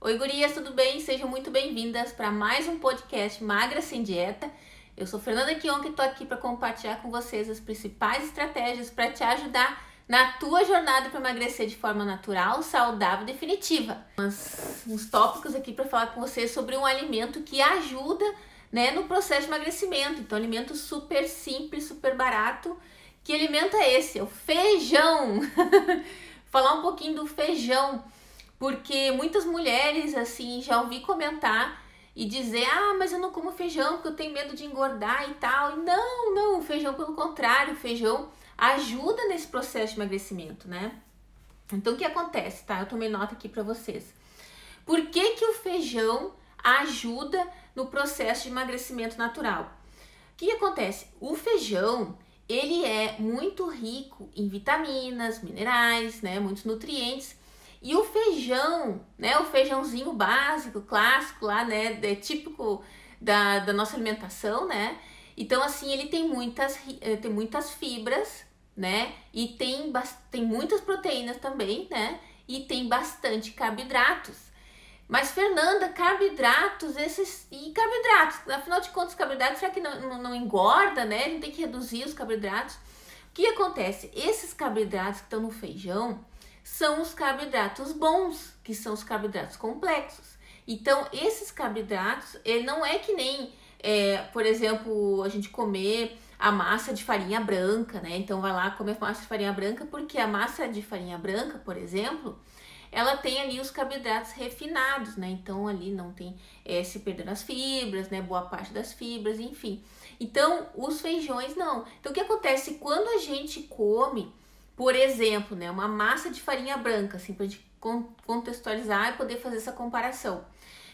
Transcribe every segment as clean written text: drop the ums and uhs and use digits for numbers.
Oi, gurias, tudo bem? Sejam muito bem-vindas para mais um podcast Magra Sem Dieta. Eu sou Fernanda Kionk e tô aqui para compartilhar com vocês as principais estratégias para te ajudar na tua jornada para emagrecer de forma natural, saudável e definitiva. Uns tópicos aqui para falar com vocês sobre um alimento que ajuda, no processo de emagrecimento. Então, alimento super simples, super barato. Que alimento é esse? É o feijão! Falar um pouquinho do feijão. Porque muitas mulheres, assim, já ouvi comentar e dizer: ah, mas eu não como feijão porque eu tenho medo de engordar e tal. E não, o feijão, pelo contrário, o feijão ajuda nesse processo de emagrecimento, né? Então, o que acontece, tá? Eu tomei nota aqui pra vocês. Por que que o feijão ajuda no processo de emagrecimento natural? O que acontece? O feijão, ele é muito rico em vitaminas, minerais, né? Muitos nutrientes. E o feijão, né, o feijãozinho básico, clássico lá, né, típico da nossa alimentação, né? Então, assim, ele tem muitas fibras, né? E tem muitas proteínas também, né? E tem bastante carboidratos. Mas, Fernanda, carboidratos, afinal de contas, carboidratos, será que não engorda, né? Não tem que reduzir os carboidratos? O que acontece? Esses carboidratos que estão no feijão são os carboidratos bons, que são os carboidratos complexos. Então, esses carboidratos, ele não é que nem, por exemplo, a gente comer a massa de farinha branca, né? Então, vai lá comer massa de farinha branca, porque a massa de farinha branca, por exemplo, ela tem ali os carboidratos refinados, né? Então, ali não tem se perdendo as fibras, né? Boa parte das fibras, enfim. Então, os feijões não. Então, o que acontece? Quando a gente come, por exemplo, né, uma massa de farinha branca, assim, pra gente contextualizar e poder fazer essa comparação.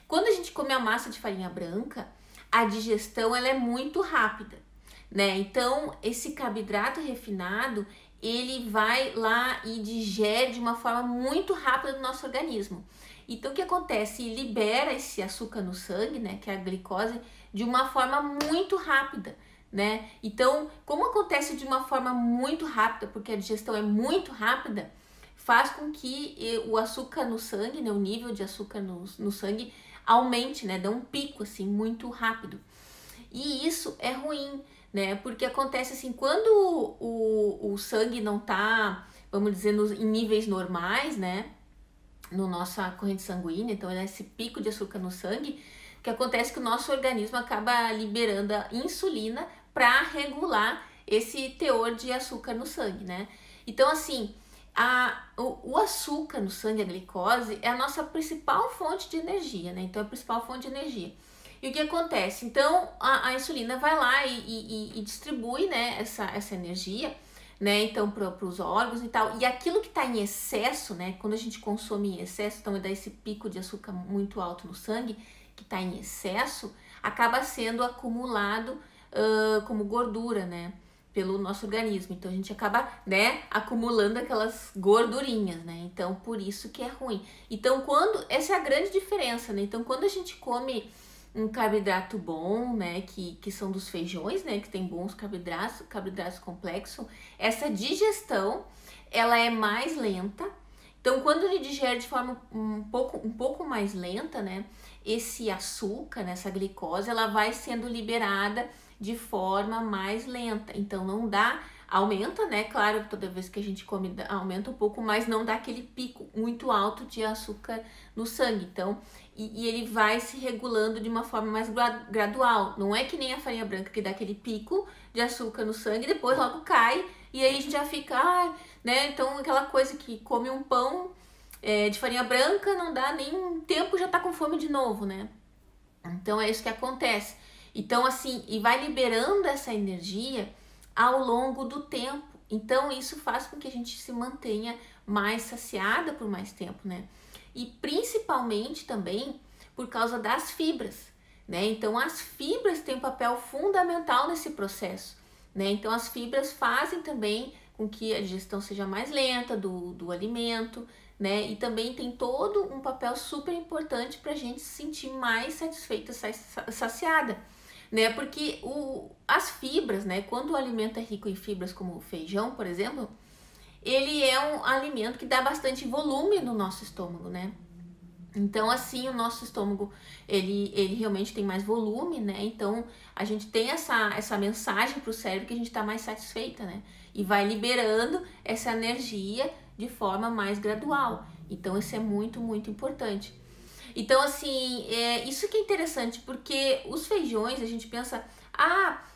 Quando a gente come a massa de farinha branca, a digestão ela é muito rápida, né? Então, esse carboidrato refinado, ele vai lá e digere de uma forma muito rápida no nosso organismo. Então, o que acontece? Libera esse açúcar no sangue, né, que é a glicose, de uma forma muito rápida, né? Então, como acontece de uma forma muito rápida, porque a digestão é muito rápida, faz com que o açúcar no sangue, né, o nível de açúcar no sangue aumente, né? Dá um pico assim muito rápido. E isso é ruim, né? Porque acontece assim, quando o sangue não tá, vamos dizer, em níveis normais, né? No nossa corrente sanguínea, então é esse pico de açúcar no sangue, que acontece que o nosso organismo acaba liberando a insulina para regular esse teor de açúcar no sangue, né? Então, assim, o açúcar no sangue, a glicose, é a nossa principal fonte de energia, né? Então, é a principal fonte de energia. E o que acontece? Então, a insulina vai lá e distribui, né, essa energia, né? Então, para os órgãos e tal. E aquilo que está em excesso, né? Quando a gente consome em excesso, então dá esse pico de açúcar muito alto no sangue, que está em excesso, acaba sendo acumulado como gordura, né, pelo nosso organismo. Então a gente acaba, né, acumulando aquelas gordurinhas, né? Então por isso que é ruim. Então essa é a grande diferença, né? Então quando a gente come um carboidrato bom, né, que são dos feijões, né, que tem bons carboidratos complexos, essa digestão ela é mais lenta. Então, quando ele digere de forma um pouco mais lenta, né, esse açúcar, né, essa glicose, ela vai sendo liberada de forma mais lenta. Então, não dá, aumenta, né, claro, toda vez que a gente come aumenta um pouco, mas não dá aquele pico muito alto de açúcar no sangue. Então, e ele vai se regulando de uma forma mais gradual. Não é que nem a farinha branca que dá aquele pico de açúcar no sangue e depois logo cai. E aí a gente já fica, né? Então aquela coisa que come um pão de farinha branca, não dá nem um tempo, já tá com fome de novo, né? Então é isso que acontece. Então assim, e vai liberando essa energia ao longo do tempo. Então isso faz com que a gente se mantenha mais saciada por mais tempo, né? E principalmente também por causa das fibras, né? Então as fibras têm um papel fundamental nesse processo, né? Então as fibras fazem também com que a digestão seja mais lenta do alimento, né? E também tem todo um papel super importante para a gente se sentir mais satisfeita, saciada, né? Porque as fibras, né? Quando o alimento é rico em fibras, como o feijão, por exemplo, ele é um alimento que dá bastante volume no nosso estômago, né? Então, assim, o nosso estômago, ele realmente tem mais volume, né? Então, a gente tem essa mensagem para o cérebro que a gente está mais satisfeita, né? E vai liberando essa energia de forma mais gradual. Então, isso é muito, muito importante. Então, assim, isso que é interessante, porque os feijões, a gente pensa,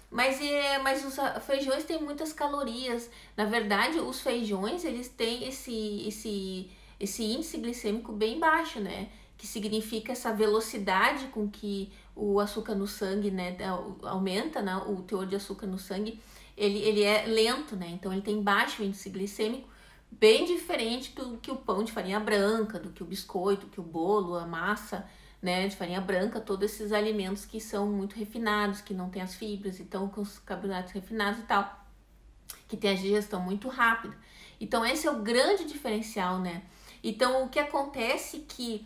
mas os feijões têm muitas calorias. Na verdade, os feijões, eles têm esse índice glicêmico bem baixo, né? Que significa essa velocidade com que o açúcar no sangue, né, aumenta, né, o teor de açúcar no sangue, ele é lento, né? Então ele tem baixo índice glicêmico, bem diferente do que o pão de farinha branca, do que o biscoito, do que o bolo, a massa, né, de farinha branca, todos esses alimentos que são muito refinados, que não tem as fibras, então com os carboidratos refinados e tal, que tem a digestão muito rápida. Então esse é o grande diferencial, né? Então o que acontece que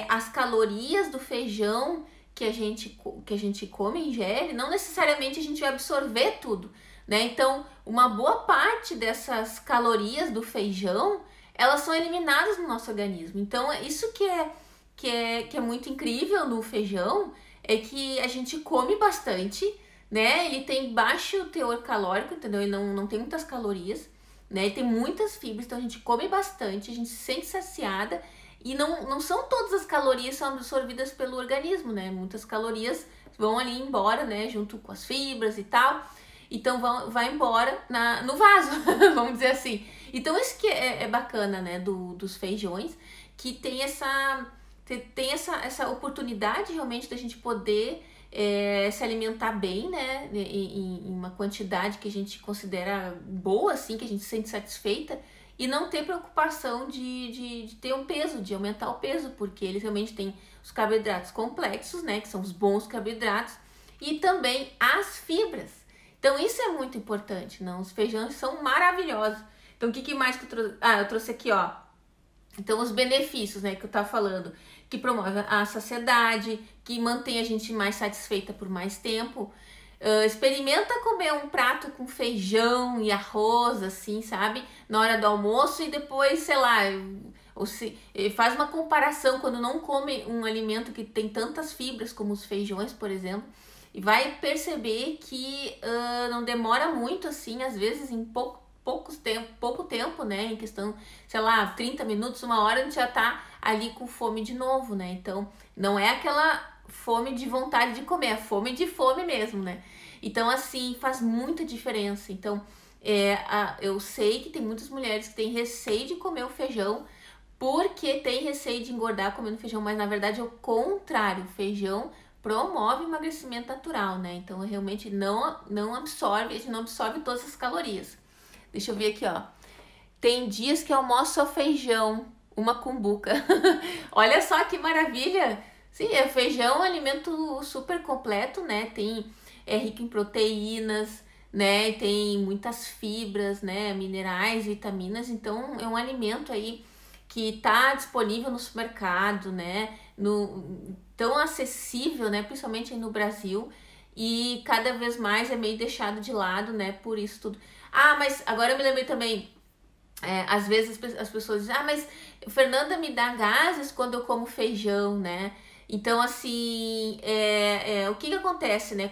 as calorias do feijão que a gente come, ingere, não necessariamente a gente vai absorver tudo, né? Então uma boa parte dessas calorias do feijão, elas são eliminadas no nosso organismo. Então isso que é muito incrível no feijão, é que a gente come bastante, né? Ele tem baixo teor calórico, entendeu? Ele não tem muitas calorias, né? Ele tem muitas fibras, então a gente come bastante, a gente se sente saciada e não são todas as calorias são absorvidas pelo organismo, né? Muitas calorias vão ali embora, né? Junto com as fibras e tal, então vai embora no vaso, vamos dizer assim. Então isso que é bacana, né? Dos feijões, que tem essa oportunidade realmente da gente poder se alimentar bem, né, em uma quantidade que a gente considera boa, assim, que a gente se sente satisfeita, e não ter preocupação de ter um peso, de aumentar o peso, porque eles realmente têm os carboidratos complexos, né, que são os bons carboidratos, e também as fibras. Então isso é muito importante, não? Os feijões são maravilhosos. Então o que mais que eu trouxe? Eu trouxe aqui, ó. Então os benefícios, né, que eu tava falando, que promove a saciedade, que mantém a gente mais satisfeita por mais tempo. Experimenta comer um prato com feijão e arroz, assim, sabe? Na hora do almoço e depois, sei lá, faz uma comparação quando não come um alimento que tem tantas fibras como os feijões, por exemplo, e vai perceber que não demora muito, assim, às vezes em pouco tempo, né, em questão, sei lá, 30 minutos, 1 hora, a gente já tá ali com fome de novo, né? Então, não é aquela fome de vontade de comer, é fome de fome mesmo, né? Então, assim, faz muita diferença. Então, eu sei que tem muitas mulheres que têm receio de comer o feijão porque tem receio de engordar comendo feijão, mas na verdade é o contrário, o feijão promove o emagrecimento natural, né? Então, realmente não absorve, a gente não absorve todas as calorias. Deixa eu ver aqui, ó. Tem dias que eu almoço só feijão, uma cumbuca. Olha só que maravilha! Sim, feijão é um alimento super completo, né? É rico em proteínas, né? Tem muitas fibras, né? Minerais, vitaminas. Então, é um alimento aí que tá disponível no supermercado, né? Tão acessível, né? Principalmente aí no Brasil. E cada vez mais é meio deixado de lado, né? Por isso tudo. Mas agora eu me lembrei também, às vezes as pessoas dizem, mas Fernanda, me dá gases quando eu como feijão, né? Então, assim, o que acontece, né?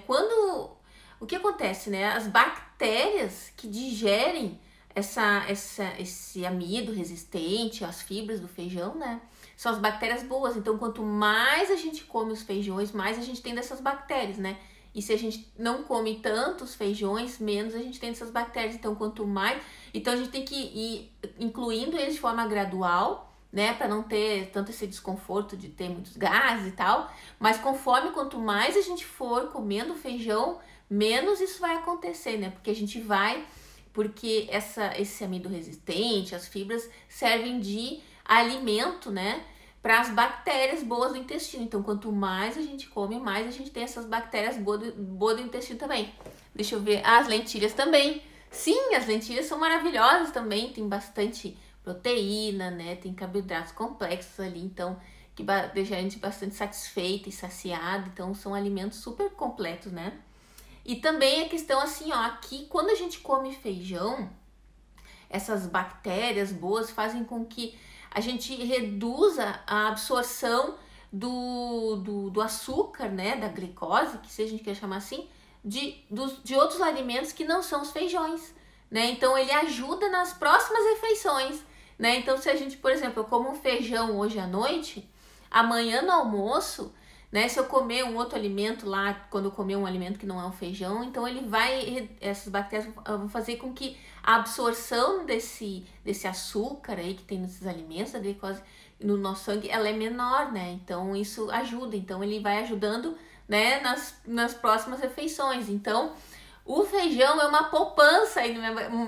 O que acontece, né? As bactérias que digerem esse amido resistente, as fibras do feijão, né? São as bactérias boas. Então, quanto mais a gente come os feijões, mais a gente tem dessas bactérias, né? E se a gente não come tantos feijões, menos a gente tem dessas bactérias. Então, quanto mais... Então, a gente tem que ir incluindo eles de forma gradual, né? Para não ter tanto esse desconforto de ter muitos gases e tal. Mas quanto mais a gente for comendo feijão, menos isso vai acontecer, né? Porque esse amido resistente, as fibras, servem de alimento, né? Para as bactérias boas do intestino. Então, quanto mais a gente come, mais a gente tem essas bactérias boas do intestino também. Deixa eu ver. As lentilhas também. Sim, as lentilhas são maravilhosas também. Tem bastante proteína, né? Tem carboidratos complexos ali. Então, que deixa a gente bastante satisfeita e saciada. Então, são alimentos super completos, né? E também a questão assim, ó. Aqui, quando a gente come feijão, essas bactérias boas fazem com que a gente reduz a absorção do açúcar, né, da glicose, que se a gente quer chamar assim, de outros alimentos que não são os feijões, né? Então ele ajuda nas próximas refeições, né? Então se a gente, por exemplo, eu como um feijão hoje à noite, amanhã no almoço, né, se eu comer um outro alimento lá, quando eu comer um alimento que não é um feijão, então essas bactérias vão fazer com que a absorção desse açúcar aí que tem nesses alimentos, a glicose no nosso sangue, ela é menor, né? Então isso ajuda, então ele vai ajudando, né, nas próximas refeições. Então o feijão é uma poupança aí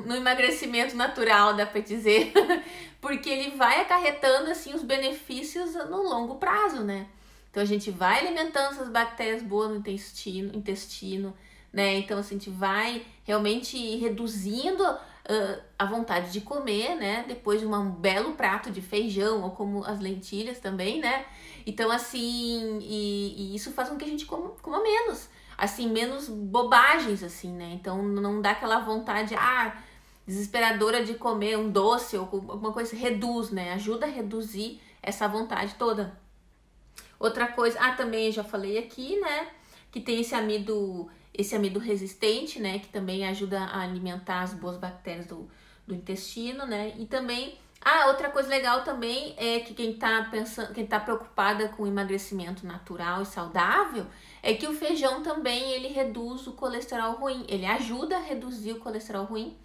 no emagrecimento natural, dá pra dizer, porque ele vai acarretando assim os benefícios no longo prazo, né? Então a gente vai alimentando essas bactérias boas no intestino, né? Então assim, a gente vai realmente reduzindo a vontade de comer, né? Depois de um belo prato de feijão, ou como as lentilhas também, né? Então assim, e isso faz com que a gente coma menos, assim, menos bobagens, assim, né? Então não dá aquela vontade, desesperadora de comer um doce ou alguma coisa, reduz, né? Ajuda a reduzir essa vontade toda. Outra coisa, também já falei aqui, né, que tem esse amido resistente, né, que também ajuda a alimentar as boas bactérias do intestino, né, e também, outra coisa legal também é que quem tá preocupada com emagrecimento natural e saudável, é que o feijão também, ele reduz o colesterol ruim, ele ajuda a reduzir o colesterol ruim,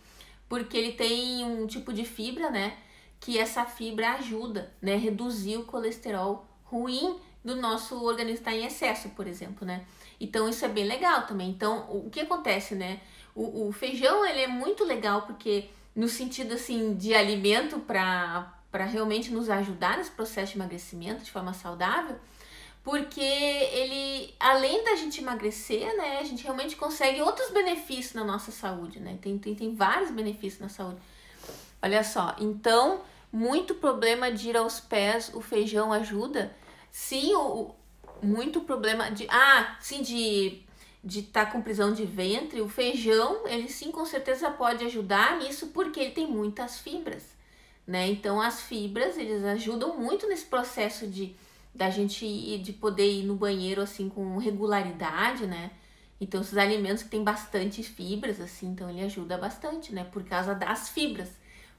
porque ele tem um tipo de fibra, né, que essa fibra ajuda, né, reduzir o colesterol ruim do nosso organismo estar em excesso, por exemplo, né? Então isso é bem legal também. Então o que acontece, né? O feijão, ele é muito legal porque no sentido assim de alimento para realmente nos ajudar nesse processo de emagrecimento de forma saudável, porque ele, além da gente emagrecer, né, a gente realmente consegue outros benefícios na nossa saúde, né? Tem vários benefícios na saúde. Olha só, então muito problema de ir aos pés, o feijão ajuda. Sim, muito problema de estar com prisão de ventre, o feijão, ele sim com certeza pode ajudar nisso, porque ele tem muitas fibras, né? Então as fibras, eles ajudam muito nesse processo da gente de poder ir no banheiro assim com regularidade, né? Então esses alimentos que tem bastante fibras, assim, então ele ajuda bastante, né? Por causa das fibras,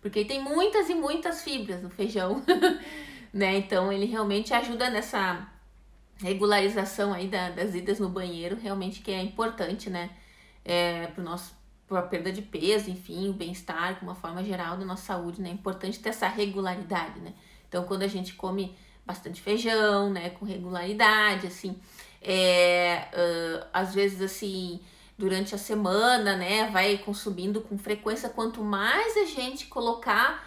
porque tem muitas e muitas fibras no feijão. Né? Então ele realmente ajuda nessa regularização aí das idas no banheiro, realmente que é importante, né? Para a perda de peso, enfim, o bem-estar, de uma forma geral da nossa saúde, né? É importante ter essa regularidade, né? Então quando a gente come bastante feijão, né? Com regularidade, assim, às vezes assim, durante a semana, né? Vai consumindo com frequência, quanto mais a gente colocar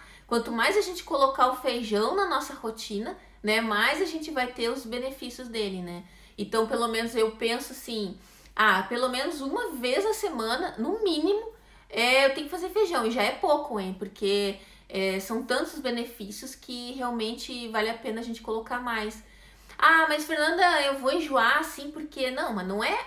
o feijão na nossa rotina, né, mais a gente vai ter os benefícios dele, né? Então, pelo menos eu penso assim, pelo menos uma vez a semana, no mínimo, eu tenho que fazer feijão, e já é pouco, hein? Porque são tantos benefícios que realmente vale a pena a gente colocar mais. Mas Fernanda, eu vou enjoar assim, porque... Não, mas não é...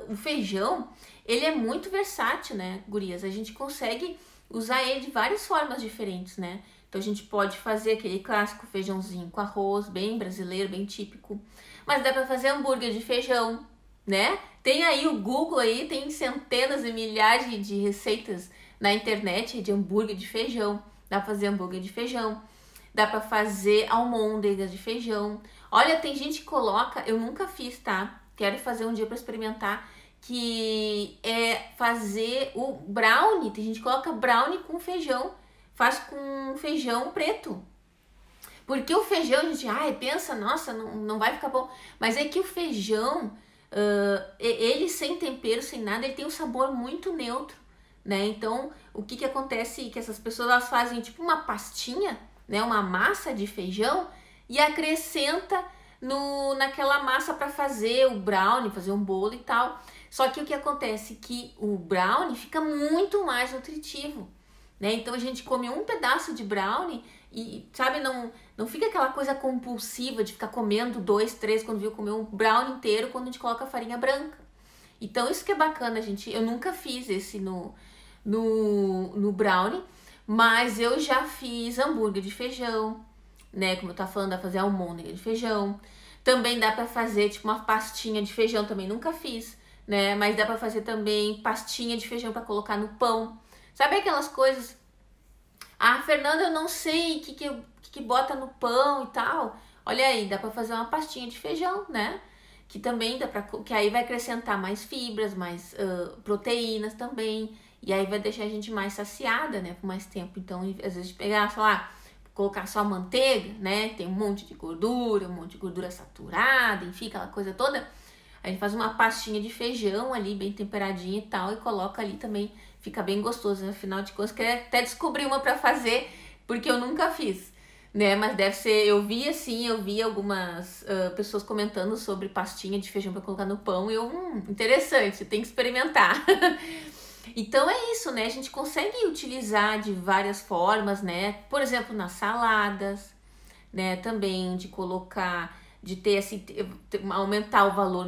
o feijão, ele é muito versátil, né, gurias? A gente consegue usar ele de várias formas diferentes, né? Então a gente pode fazer aquele clássico feijãozinho com arroz, bem brasileiro, bem típico. Mas dá pra fazer hambúrguer de feijão, né? Tem aí o Google aí, tem centenas e milhares de receitas na internet de hambúrguer de feijão. Dá pra fazer hambúrguer de feijão. Dá pra fazer almôndegas de feijão. Olha, tem gente que coloca, eu nunca fiz, tá? Quero fazer um dia pra experimentar, que é fazer o brownie. Tem gente que coloca brownie com feijão, faz com feijão preto. Porque o feijão, a gente, pensa, nossa, não vai ficar bom. Mas é que o feijão, ele sem tempero, sem nada, ele tem um sabor muito neutro, né? Então, o que acontece é que essas pessoas, elas fazem tipo uma pastinha, né? Uma massa de feijão e acrescenta naquela massa para fazer o brownie, fazer um bolo e tal. Só que o que acontece é que o brownie fica muito mais nutritivo, né? Então a gente come um pedaço de brownie e, sabe, não fica aquela coisa compulsiva de ficar comendo 2, 3, quando viu comer um brownie inteiro quando a gente coloca farinha branca. Então isso que é bacana, gente. Eu nunca fiz esse no brownie, mas eu já fiz hambúrguer de feijão, né? Como eu tava falando, dá pra fazer almôndega de feijão. Também dá pra fazer, tipo, uma pastinha de feijão, também nunca fiz, né? Mas dá pra fazer também pastinha de feijão pra colocar no pão. Sabe aquelas coisas? Ah, Fernanda, eu não sei o que bota no pão e tal. Olha aí, dá pra fazer uma pastinha de feijão, né? Que também dá pra... Que aí vai acrescentar mais fibras, mais proteínas também. E aí vai deixar a gente mais saciada, né? Por mais tempo. Então, às vezes, pegar, sei lá, colocar só manteiga, né? Tem um monte de gordura saturada, enfim, aquela coisa toda. A gente faz uma pastinha de feijão ali, bem temperadinha e tal, e coloca ali também, fica bem gostoso, né? Afinal de contas, queria até descobrir uma pra fazer, porque eu nunca fiz, né? Mas deve ser, eu vi algumas pessoas comentando sobre pastinha de feijão pra colocar no pão, e eu, interessante, tem que experimentar. Então é isso, né? A gente consegue utilizar de várias formas, né? Por exemplo, nas saladas, né? Também de colocar, de ter assim, aumentar o valor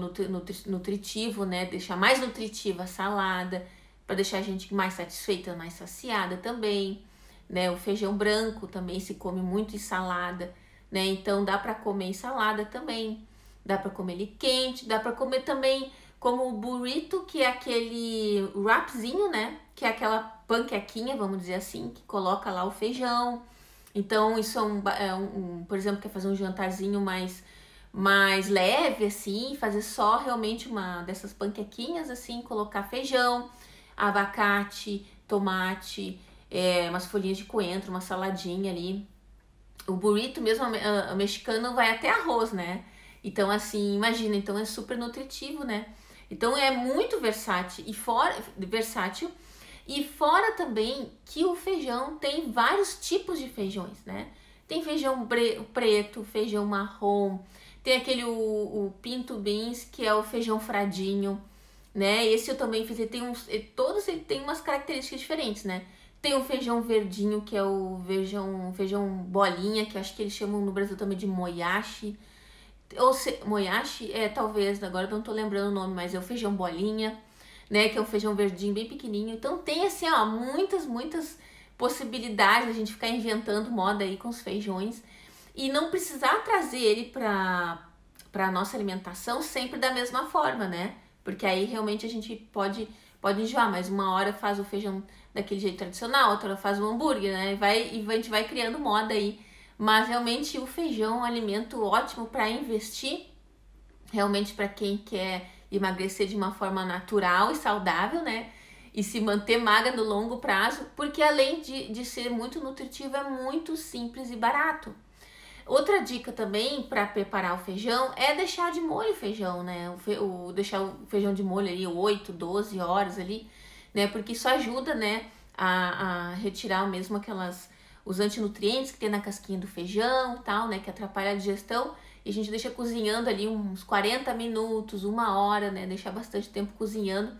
nutritivo, né? Deixar mais nutritiva a salada, para deixar a gente mais satisfeita, mais saciada também, né? O feijão branco também se come muito em salada, né? Então dá para comer em salada também, dá para comer ele quente, dá para comer também como o burrito, que é aquele wrapzinho, né? Que é aquela panquequinha, vamos dizer assim, que coloca lá o feijão. Então, isso é por exemplo, quer fazer um jantarzinho mais leve, assim, fazer só realmente uma dessas panquequinhas, assim, colocar feijão, abacate, tomate, umas folhinhas de coentro, uma saladinha ali. O burrito mesmo, o mexicano vai até arroz, né? Então, assim, imagina, então é super nutritivo, né? Então é muito versátil e fora também que o feijão tem vários tipos de feijões, né? Tem feijão preto, feijão marrom, tem aquele o pinto beans, que é o feijão fradinho, né? Esse eu também fiz, todos ele tem umas características diferentes, né? Tem o feijão verdinho, que é o feijão bolinha, que eu acho que eles chamam no Brasil também de moyashi. Moyashi, talvez, agora não tô lembrando o nome, mas é o feijão bolinha, né, que é um feijão verdinho bem pequenininho. Então tem assim, ó, muitas possibilidades a gente ficar inventando moda aí com os feijões e não precisar trazer ele para nossa alimentação sempre da mesma forma, né? Porque aí realmente a gente pode enjoar, mas uma hora faz o feijão daquele jeito tradicional, outra hora faz o hambúrguer, né? E a gente vai criando moda aí. Mas realmente o feijão é um alimento ótimo para investir, realmente para quem quer emagrecer de uma forma natural e saudável, né? E se manter magra no longo prazo, porque além de ser muito nutritivo, é muito simples e barato. Outra dica também para preparar o feijão é deixar de molho o feijão, né? Deixar o feijão de molho ali 8, 12 horas ali, né? Porque isso ajuda, né, a retirar mesmo os antinutrientes que tem na casquinha do feijão e tal, né, que atrapalha a digestão, e a gente deixa cozinhando ali uns 40 minutos, 1 hora, né, deixar bastante tempo cozinhando,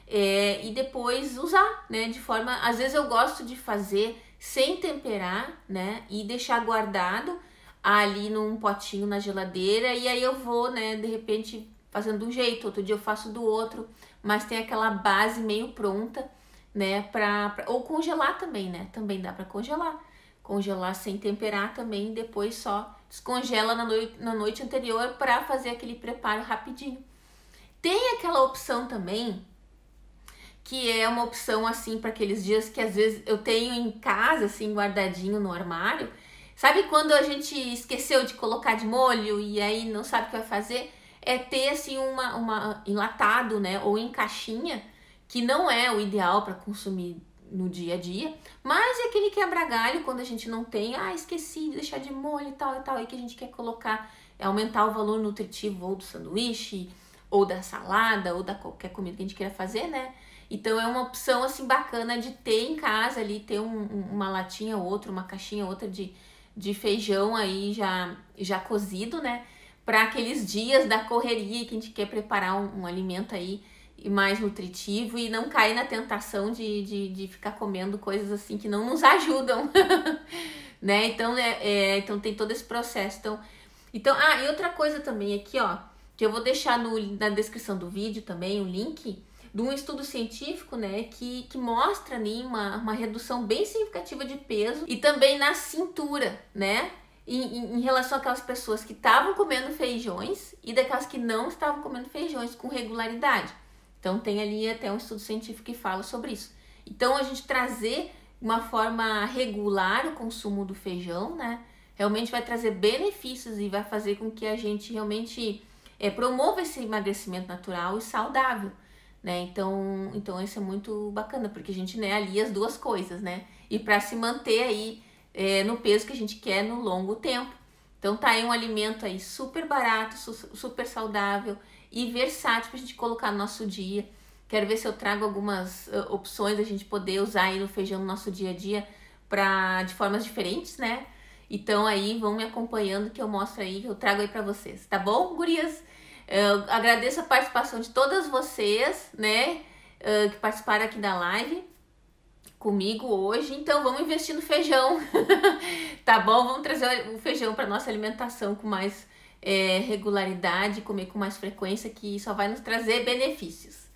e depois usar, né, de forma, às vezes eu gosto de fazer sem temperar, né, e deixar guardado ali num potinho na geladeira, e aí eu vou, né, de repente fazendo de um jeito, outro dia eu faço do outro, mas tem aquela base meio pronta, né, ou congelar também, né, também dá para congelar sem temperar também, depois só descongela na noite anterior para fazer aquele preparo rapidinho. Tem aquela opção também, que é uma opção assim para aqueles dias que às vezes eu tenho em casa, assim, guardadinho no armário. Sabe quando a gente esqueceu de colocar de molho e aí não sabe o que vai fazer? É ter assim uma enlatado, né, ou em caixinha, que não é o ideal para consumir no dia a dia, mas é aquele quebra-galho quando a gente não tem, esqueci de deixar de molho e tal, aí que a gente quer colocar, aumentar o valor nutritivo ou do sanduíche, ou da salada, ou da qualquer comida que a gente queira fazer, né? Então é uma opção assim bacana de ter em casa ali, ter uma latinha ou outra, uma caixinha ou outra de feijão aí já cozido, né? Para aqueles dias da correria que a gente quer preparar um alimento aí mais nutritivo e não cair na tentação de ficar comendo coisas assim que não nos ajudam, né? Então, então tem todo esse processo. Então, e outra coisa também aqui, ó, que eu vou deixar na descrição do vídeo também o link de um estudo científico, né, que mostra ali uma redução bem significativa de peso e também na cintura, né? em relação àquelas pessoas que estavam comendo feijões e daquelas que não estavam comendo feijões com regularidade. Então tem ali até um estudo científico que fala sobre isso. Então a gente trazer uma forma regular o consumo do feijão, né? Realmente vai trazer benefícios e vai fazer com que a gente realmente promova esse emagrecimento natural e saudável, né? Então isso é muito bacana, porque a gente, né, alia as duas coisas, né? E para se manter aí no peso que a gente quer no longo tempo. Então tá aí um alimento aí super barato, super saudável e versátil pra gente colocar no nosso dia. Quero ver se eu trago algumas opções da gente poder usar aí no feijão no nosso dia a dia de formas diferentes, né? Então aí vão me acompanhando que eu mostro aí, que eu trago aí pra vocês, tá bom, gurias? Eu agradeço a participação de todas vocês, né, que participaram aqui da live comigo hoje. Então vamos investir no feijão, tá bom? Vamos trazer o feijão para nossa alimentação com mais regularidade, comer com mais frequência, que só vai nos trazer benefícios.